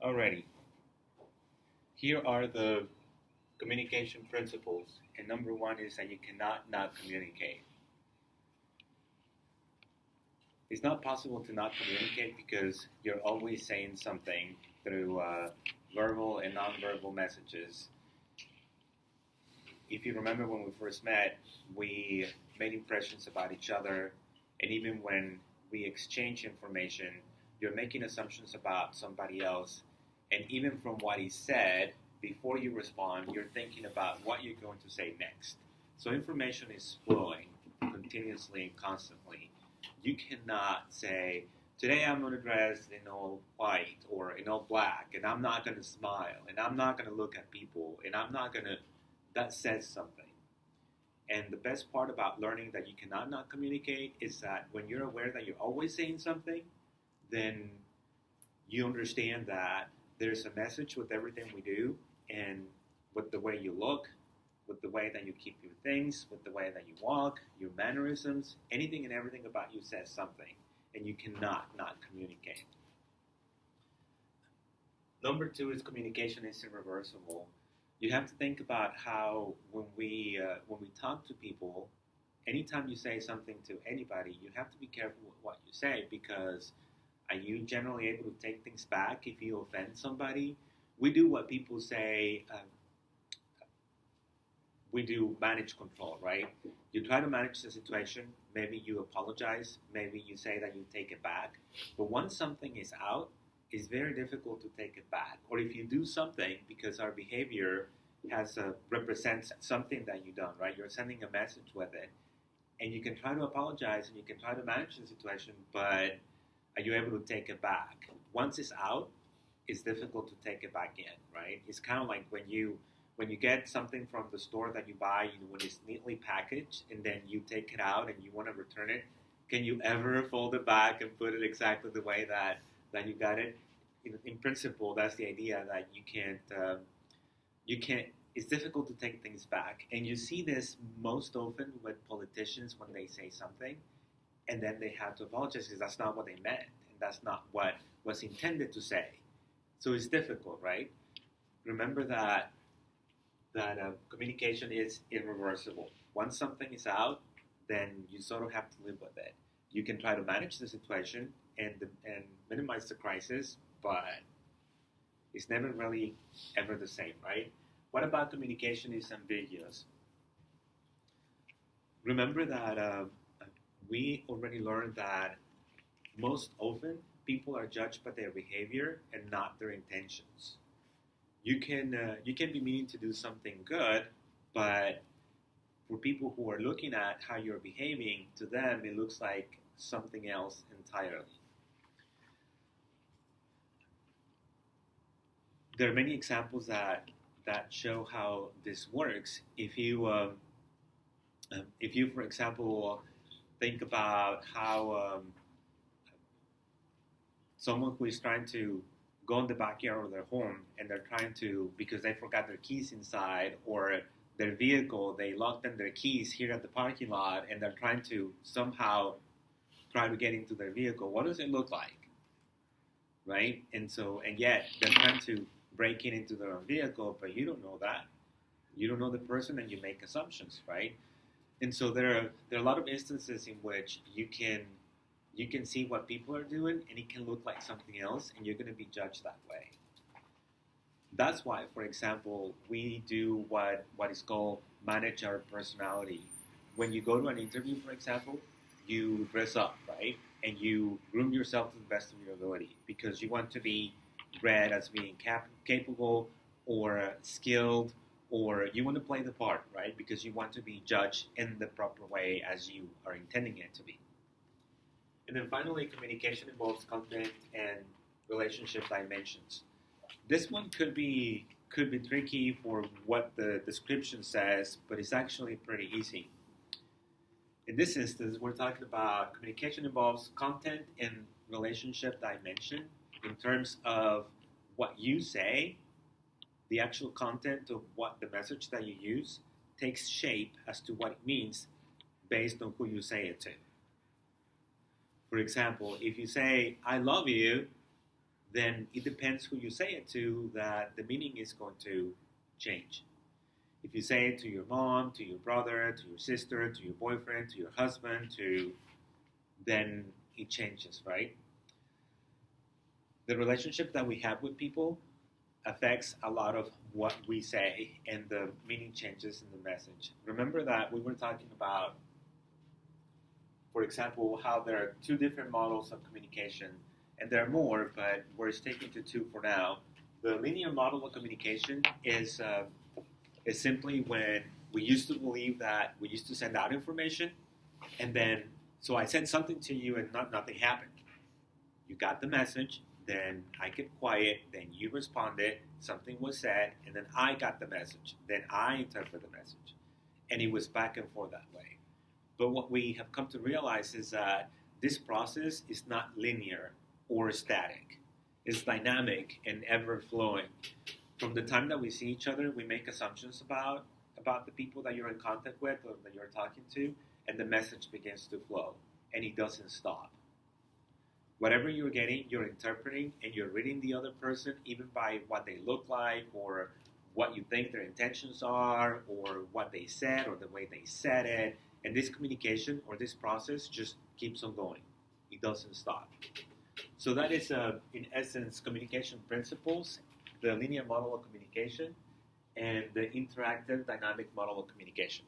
Alrighty, here are the communication principles, and number one is that you cannot not communicate. It's not possible to not communicate because you're always saying something through verbal and nonverbal messages. If you remember when we first met, we made impressions about each other, and even when we exchange information, you're making assumptions about somebody else, and even from what he said, before you respond, you're thinking about what you're going to say next. So information is flowing continuously and constantly. You cannot say, today I'm going to dress in all white or in all black, and I'm not going to smile, and I'm not going to look at people, and I'm not going to... That says something. And the best part about learning that you cannot not communicate is that when you're aware that you're always saying something, then you understand that there's a message with everything we do, and with the way you look, with the way that you keep your things, with the way that you walk, your mannerisms, anything and everything about you says something, and you cannot not communicate. Number two is communication is irreversible. You have to think about how when we talk to people, anytime you say something to anybody, you have to be careful with what you say, because are you generally able to take things back if you offend somebody? We do what people say, we do manage control, right? You try to manage the situation, maybe you apologize, maybe you say that you take it back, but once something is out, it's very difficult to take it back. Or if you do something, because our behavior represents something that you've done, right? You're sending a message with it, and you can try to apologize and you can try to manage the situation, but are you able to take it back? Once it's out, it's difficult to take it back in, right? It's kind of like when you get something from the store that you buy, when it's neatly packaged, and then you take it out and you want to return it. Can you ever fold it back and put it exactly the way that you got it? In principle, that's the idea that you can't. It's difficult to take things back, and you see this most often with politicians when they say something, and then they have to apologize because that's not what they meant, and that's not what was intended to say. So it's difficult, right? Remember that communication is irreversible. Once something is out, then you sort of have to live with it. You can try to manage the situation and minimize the crisis, but it's never really ever the same, right? What about communication is ambiguous? Remember that we already learned that most often people are judged by their behavior and not their intentions. You can be meaning to do something good, but for people who are looking at how you're behaving, to them it looks like something else entirely. There are many examples that show how this works. If you, for example, think about how someone who is trying to go in the backyard of their home and they're trying to, because they forgot their keys inside, or their vehicle, they locked in their keys here at the parking lot, and they're trying to somehow try to get into their vehicle. What does it look like? Right? And yet they're trying to break into their own vehicle, but you don't know that. You don't know the person, and you make assumptions, right? And so there are a lot of instances in which you can see what people are doing, and it can look like something else, and you're going to be judged that way. That's why, for example, we do what is called manage our personality. When you go to an interview, for example, you dress up, right? And you groom yourself to the best of your ability because you want to be read as being capable or skilled, or you want to play the part, right? Because you want to be judged in the proper way as you are intending it to be. And then finally, communication involves content and relationship dimensions. This one could be tricky for what the description says, but it's actually pretty easy. In this instance, we're talking about communication involves content and relationship dimension in terms of what you say, the actual content of what the message that you use takes shape as to what it means based on who you say it to. For example, if you say, I love you, then it depends who you say it to that the meaning is going to change. If you say it to your mom, to your brother, to your sister, to your boyfriend, to your husband, then it changes, right? The relationship that we have with people affects a lot of what we say, and the meaning changes in the message. Remember that we were talking about, for example, how there are two different models of communication, and there are more, but we're sticking to two for now. The linear model of communication is simply when we used to believe that we used to send out information, and then, so I said something to you and nothing happened. You got the message, then I kept quiet, then you responded, something was said, and then I got the message. Then I interpreted the message. And it was back and forth that way. But what we have come to realize is that this process is not linear or static. It's dynamic and ever-flowing. From the time that we see each other, we make assumptions about the people that you're in contact with or that you're talking to, and the message begins to flow, and it doesn't stop. Whatever you're getting, you're interpreting, and you're reading the other person even by what they look like or what you think their intentions are or what they said or the way they said it. And this communication or this process just keeps on going. It doesn't stop. So that is, in essence, communication principles, the linear model of communication, and the interactive dynamic model of communication.